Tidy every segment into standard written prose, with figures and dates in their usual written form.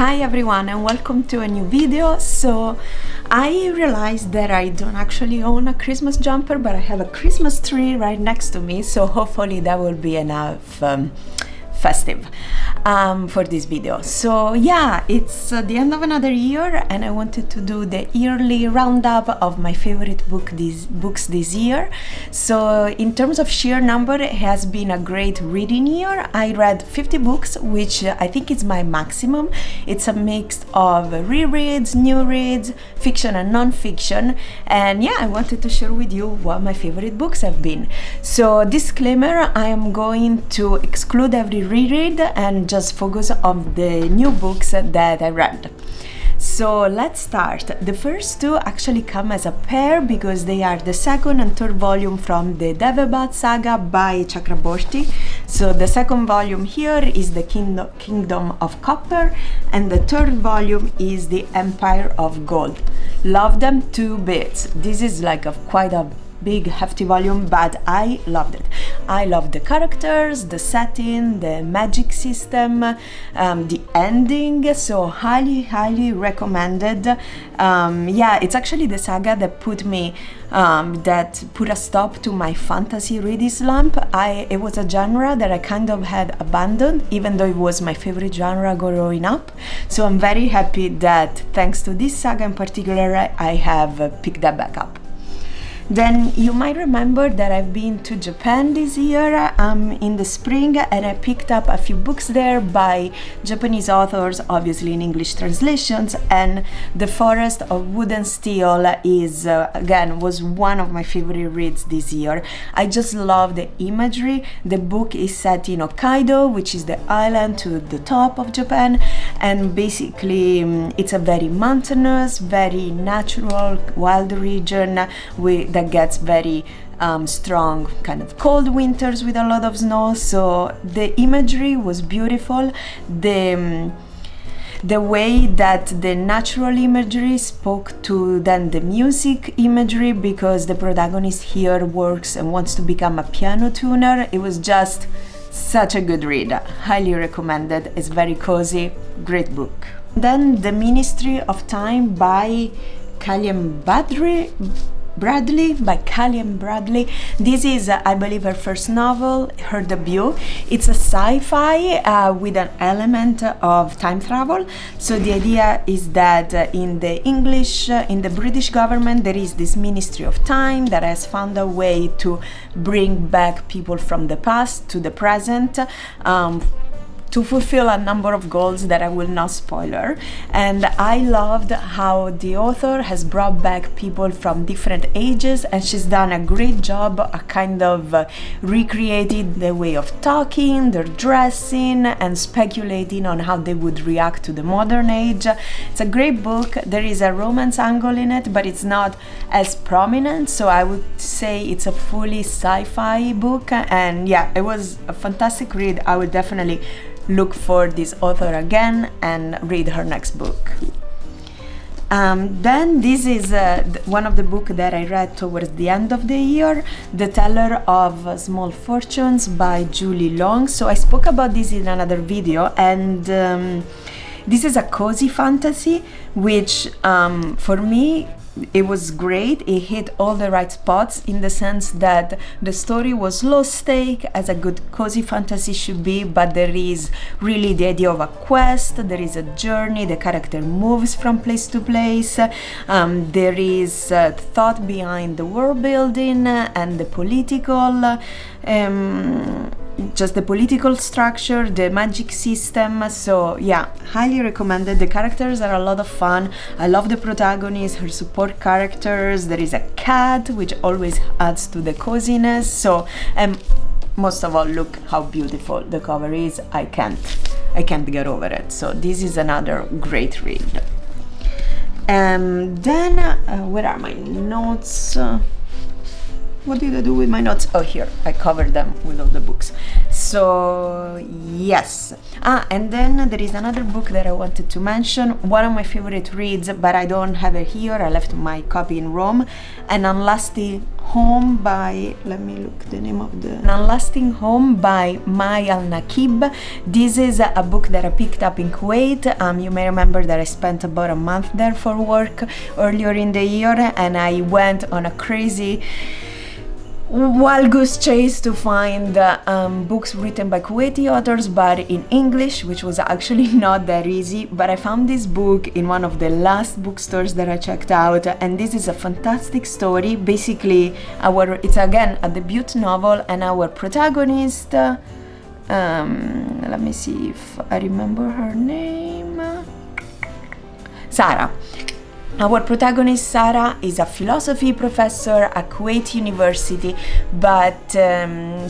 Hi everyone and welcome to a new video. So I realized that I don't actually own a Christmas jumper, but I have a Christmas tree right next to me, so hopefully that will be enough festive for this video. So yeah, it's the end of another year and I wanted to do the yearly roundup of my favorite books this year. So in terms of sheer number, it has been a great reading year. I read 50 books, which I think is my maximum. It's a mix of rereads, new reads, fiction and non-fiction, and yeah, I wanted to share with you what my favorite books have been. So disclaimer, I am going to exclude every reread and just focus on the new books that I read. So let's start. The first two actually come as a pair because they are the second and third volume from the Devabad saga by Chakraborty. So the second volume here is the Kingdom of Copper and the third volume is the Empire of Gold. Love them to bits. This is like quite a big hefty volume, but I loved it. I love the characters, the setting, the magic system, the ending, so highly recommended. Yeah, it's actually the saga that put a stop to my fantasy reading slump. It was a genre that I kind of had abandoned, even though it was my favorite genre growing up. So I'm very happy that thanks to this saga in particular, I have picked that back up. Then you might remember that I've been to Japan this year in the spring, and I picked up a few books there by Japanese authors, obviously in English translations, and The Forest of Wood and Steel was one of my favorite reads this year. I just love the imagery. The book is set in Hokkaido, which is the island to the top of Japan, and basically it's a very mountainous, very natural, wild region that gets very strong kind of cold winters with a lot of snow. So the imagery was beautiful. The way that the natural imagery spoke to then the music imagery, because the protagonist here works and wants to become a piano tuner. It was just such a good read. Highly recommended. It's very cozy, great book. Then The Ministry of Time by Kaliane Bradley. This is, I believe, her first novel, her debut. It's a sci-fi with an element of time travel. So the idea is that in the British government, there is this Ministry of Time that has found a way to bring back people from the past to the present, to fulfill a number of goals that I will not spoiler. And I loved how the author has brought back people from different ages, and she's done a great job kind of recreating their way of talking, their dressing, and speculating on how they would react to the modern age. It's a great book. There is a romance angle in it, but it's not as prominent, so I would say it's a fully sci-fi book. And yeah, it was a fantastic read. I would definitely look for this author again and read her next book. Then this is one of the books that I read towards the end of the year, The Teller of Small Fortunes by Julie Long. So I spoke about this in another video, and this is a cozy fantasy, which for me, it was great. It hit all the right spots in the sense that the story was low stake, as a good cozy fantasy should be, but there is really the idea of a quest, there is a journey, the character moves from place to place, there is thought behind the world building and the political just the political structure, the magic system. So yeah, highly recommended. The characters are a lot of fun. I love the protagonist, her support characters. There is a cat, which always adds to the coziness. So most of all, look how beautiful the cover is. I can't get over it. So this is another great read. Then where are my notes? What did I do with my notes? Oh, here, I covered them with all the books. So yes. And then there is another book that I wanted to mention, one of my favorite reads, but I don't have it here, I left my copy in Rome. An Unlasting Home by, let me look the name of the, An Unlasting Home by Mai Al-Nakib. This is a book that I picked up in Kuwait. You may remember that I spent about a month there for work earlier in the year, and I went on a crazy wild goose chase to find books written by Kuwaiti authors but in English, which was actually not that easy. But I found this book in one of the last bookstores that I checked out, and this is a fantastic story. Basically, it's again a debut novel, and our protagonist, let me see if I remember her name, Sarah. Our protagonist, Sarah, is a philosophy professor at Kuwait University, but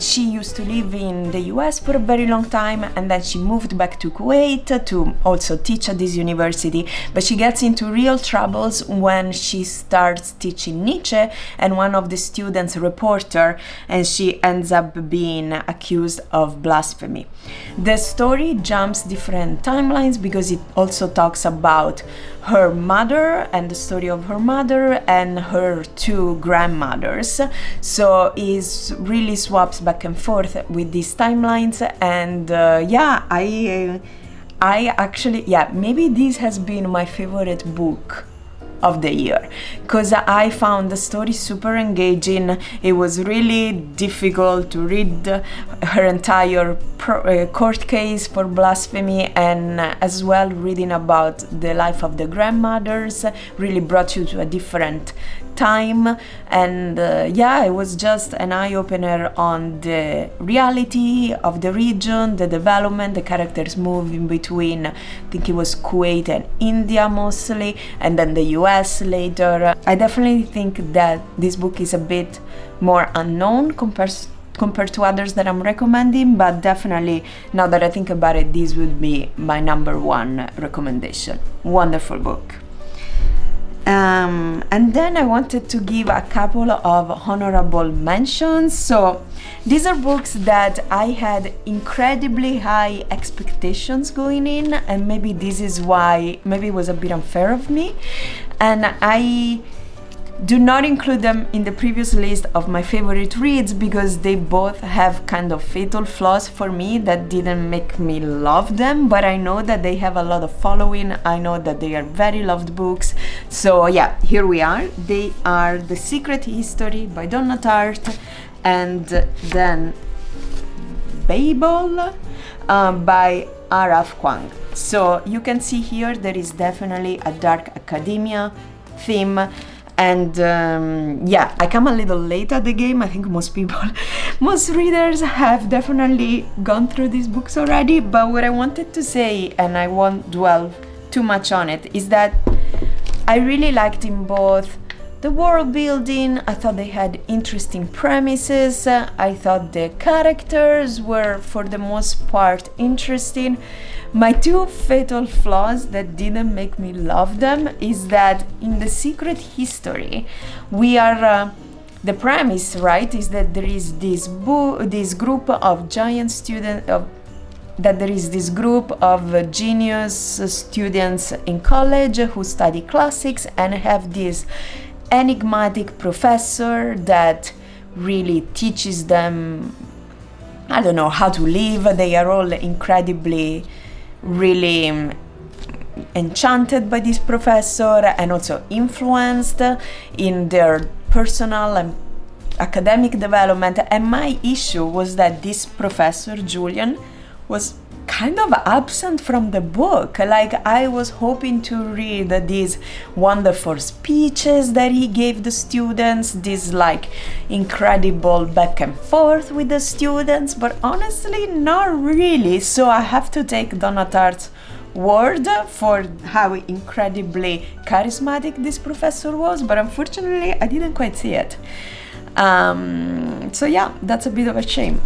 she used to live in the US for a very long time, and then she moved back to Kuwait to also teach at this university. But she gets into real troubles when she starts teaching Nietzsche, and one of the students, a reporter, and she ends up being accused of blasphemy. The story jumps different timelines because it also talks about her mother and the story of her mother and her two grandmothers. So it really swaps back and forth with these timelines, and I actually, maybe this has been my favorite book of the year, because I found the story super engaging. It was really difficult to read her entire court case for blasphemy, and as well reading about the life of the grandmothers really brought you to a different time. And it was just an eye-opener on the reality of the region, the development, the characters moving between, I think it was Kuwait and India mostly, and then the US later. I definitely think that this book is a bit more unknown compared to others that I'm recommending, but definitely, now that I think about it, this would be my number one recommendation. Wonderful book. And then I wanted to give a couple of honorable mentions. So these are books that I had incredibly high expectations going in, and maybe this is why, maybe it was a bit unfair of me, and I do not include them in the previous list of my favorite reads because they both have kind of fatal flaws for me that didn't make me love them, but I know that they have a lot of following. I know that they are very loved books. So yeah, here we are. They are The Secret History by Donna Tartt, and then Babel by Araf Kwang. So you can see here there is definitely a dark academia theme. And I come a little late at the game. I think most readers have definitely gone through these books already. But what I wanted to say, and I won't dwell too much on it, is that I really liked in both the world building. I thought they had interesting premises. I thought the characters were, for the most part, interesting. My two fatal flaws that didn't make me love them is that in The Secret History, we are the premise, right, is that there is this group of giant students that there is this group of genius students in college who study classics and have this enigmatic professor that really teaches them, I don't know, how to live. They are all incredibly really enchanted by this professor and also influenced in their personal and academic development. And my issue was that this professor, Julian, was kind of absent from the book. Like, I was hoping to read these wonderful speeches that he gave the students, this like incredible back and forth with the students, but honestly not really. So I have to take Donna Tartt's word for how incredibly charismatic this professor was, but unfortunately I didn't quite see it. So yeah, that's a bit of a shame.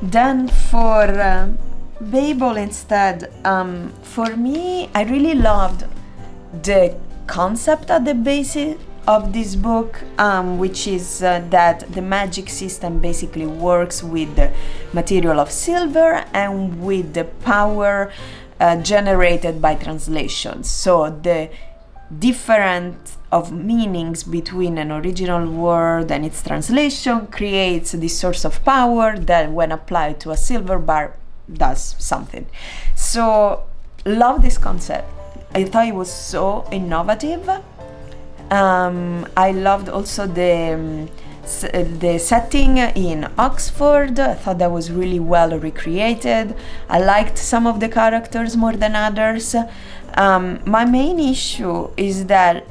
Then for Babel instead, for me, I really loved the concept at the basis of this book, which is that the magic system basically works with the material of silver and with the power generated by translations. So the difference of meanings between an original word and its translation creates this source of power that, when applied to a silver bar, does something. So love this concept. I thought it was so innovative. I loved also the setting in Oxford. I thought that was really well recreated. I liked some of the characters more than others. My main issue is that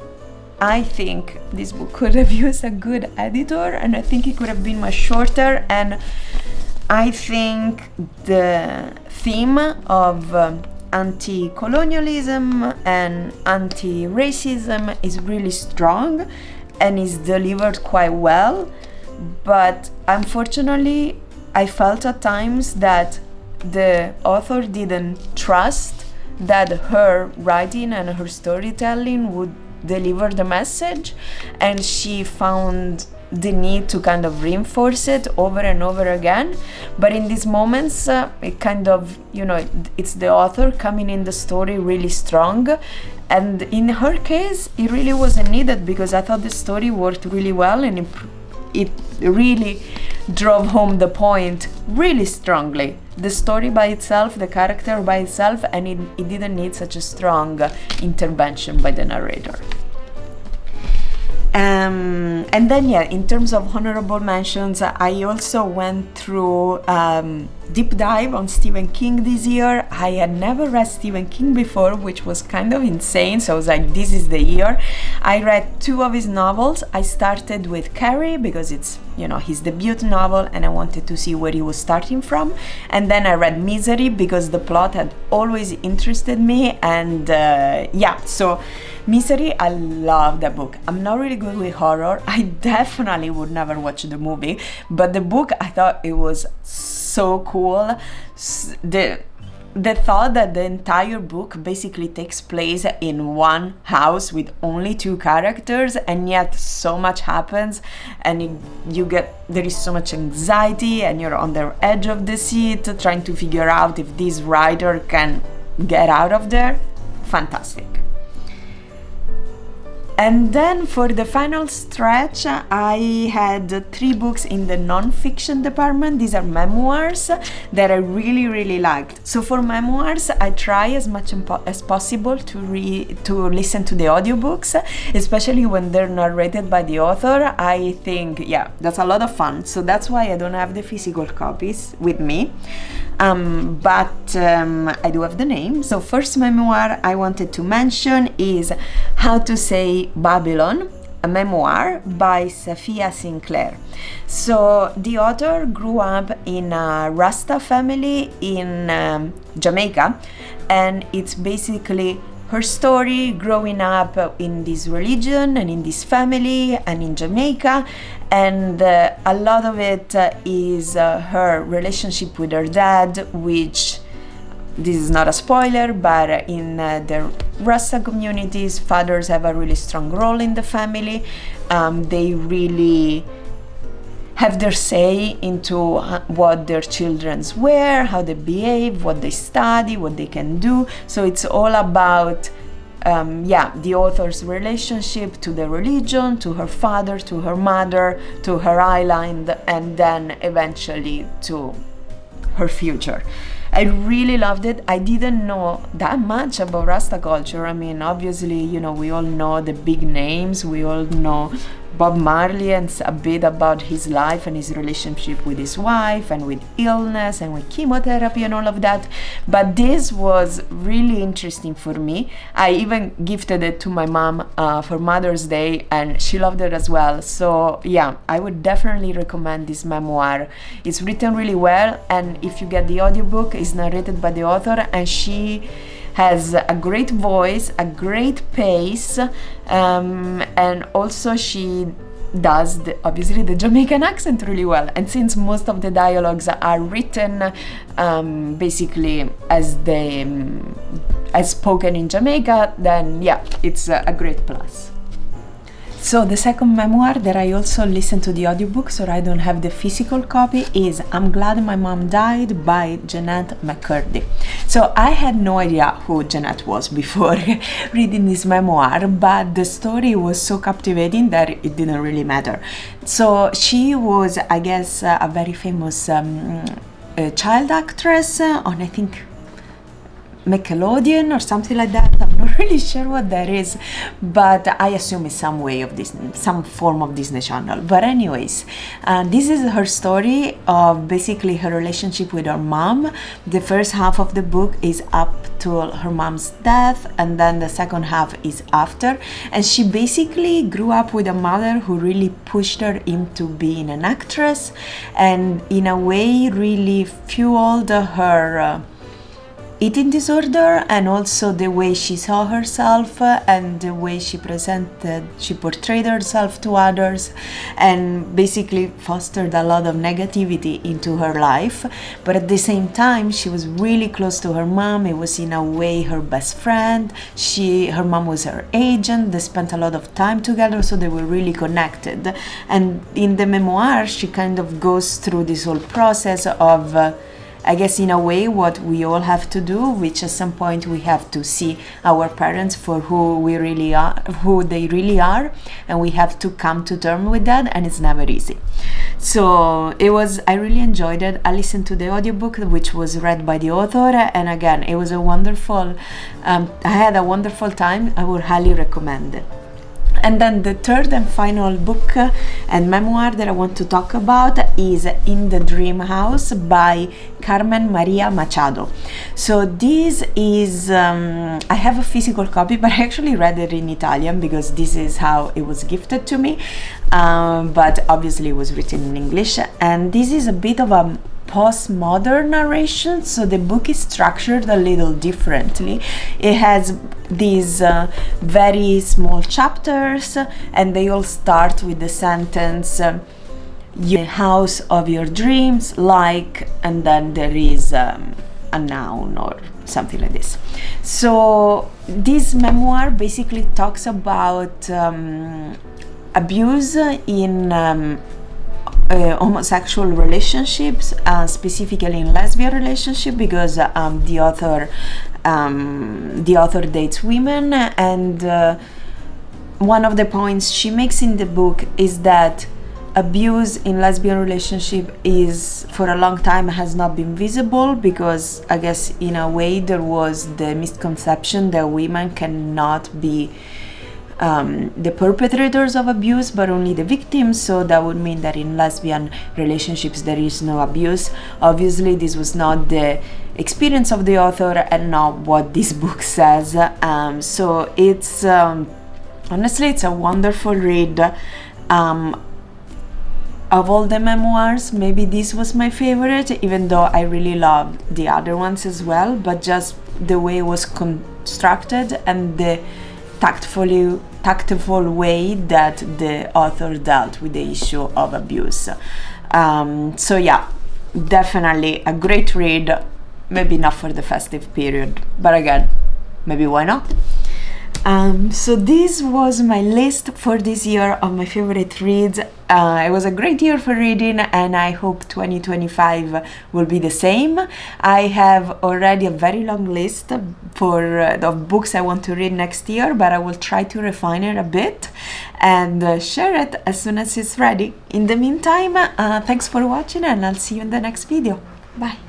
I think this book could have used a good editor, and I think it could have been much shorter, and I think the theme of anti-colonialism and anti-racism is really strong and is delivered quite well, but unfortunately I felt at times that the author didn't trust that her writing and her storytelling would deliver the message, and she found the need to kind of reinforce it over and over again. But in these moments, it kind of, it's the author coming in the story really strong. And in her case, it really wasn't needed, because I thought the story worked really well, and it really drove home the point really strongly. The story by itself, the character by itself, and it didn't need such a strong intervention by the narrator. And then, in terms of honorable mentions, I also went through deep dive on Stephen King this year. I had never read Stephen King before, which was kind of insane, so I was like, this is the year. I read 2 of his novels. I started with Carrie because it's, his debut novel, and I wanted to see where he was starting from. And then I read Misery because the plot had always interested me, and so Misery, I love the book. I'm not really good with horror. I definitely would never watch the movie, but the book, I thought it was so cool. The thought that the entire book basically takes place in one house with only 2 characters, and yet so much happens, and there is so much anxiety, and you're on the edge of the seat trying to figure out if this writer can get out of there. Fantastic. And then for the final stretch, I had 3 books in the non-fiction department. These are memoirs that I really, really liked. So for memoirs, I try as much as possible to listen to the audiobooks, especially when they're narrated by the author. I think, that's a lot of fun. So that's why I don't have the physical copies with me. But I do have the name. So first memoir I wanted to mention is How to Say Babylon, a memoir by Safia Sinclair. So the author grew up in a Rasta family in Jamaica, and it's basically her story growing up in this religion and in this family and in Jamaica, and a lot of it is her relationship with her dad, which, this is not a spoiler, but in the Rasta communities, fathers have a really strong role in the family. They really have their say into what their children wear, how they behave, what they study, what they can do. So it's all about the author's relationship to the religion, to her father, to her mother, to her island, and then eventually to her future. I really loved it. I didn't know that much about Rasta culture. I mean, obviously, we all know the big names. We all know Bob Marley and a bit about his life and his relationship with his wife and with illness and with chemotherapy and all of that. But this was really interesting for me. I even gifted it to my mom for Mother's Day, and she loved it as well. So I would definitely recommend this memoir. It's written really well, and if you get the audiobook, it's narrated by the author, and she has a great voice, a great pace, and also she does obviously the Jamaican accent really well. And since most of the dialogues are written basically as spoken in Jamaica, then it's a great plus. So the second memoir that I also listened to the audiobook, so I don't have the physical copy, is I'm Glad My Mom Died by Jeanette McCurdy. So I had no idea who Jeanette was before reading this memoir, but the story was so captivating that it didn't really matter. So she was, I guess, a very famous child actress on, I think, Nickelodeon or something like that. I'm not really sure what that is, but I assume it's some form of Disney Channel. But anyways, this is her story of basically her relationship with her mom. The first half of the book is up to her mom's death, and then the second half is after. And she basically grew up with a mother who really pushed her into being an actress, and in a way really fueled her eating disorder, and also the way she saw herself and the way she portrayed herself to others, and basically fostered a lot of negativity into her life. But at the same time, she was really close to her mom. It was in a way her best friend. Her mom was her agent. They spent a lot of time together, so they were really connected. And in the memoir, she kind of goes through this whole process of I guess in a way what we all have to do, which at some point we have to see our parents for who they really are, and we have to come to terms with that, and it's never easy. So I really enjoyed it. I listened to the audiobook, which was read by the author, and again, it was I had a wonderful time. I would highly recommend it. And then the third and final book and memoir that I want to talk about is In the Dream House by Carmen Maria Machado. So this is, I have a physical copy, but I actually read it in Italian because this is how it was gifted to me. But obviously it was written in English. And this is a bit of a postmodern narration, so the book is structured a little differently. It has these very small chapters, and they all start with the sentence "your house of your dreams," like, and then there is a noun or something like this. So this memoir basically talks about abuse in homosexual relationships, specifically in lesbian relationship, because the author dates women, and one of the points she makes in the book is that abuse in lesbian relationship is for a long time has not been visible, because I guess in a way there was the misconception that women cannot be the perpetrators of abuse, but only the victims. So that would mean that in lesbian relationships there is no abuse. Obviously this was not the experience of the author and not what this book says. So it's honestly it's a wonderful read. Of all the memoirs, maybe this was my favorite, even though I really loved the other ones as well, but just the way it was constructed and the tactful way that the author dealt with the issue of abuse. So yeah, definitely a great read. Maybe not for the festive period, but again, maybe why not? So this was my list for this year of my favorite reads. It was a great year for reading, and I hope 2025 will be the same. I have already a very long list of books I want to read next year, but I will try to refine it a bit and share it as soon as it's ready. In the meantime, thanks for watching, and I'll see you in the next video. Bye!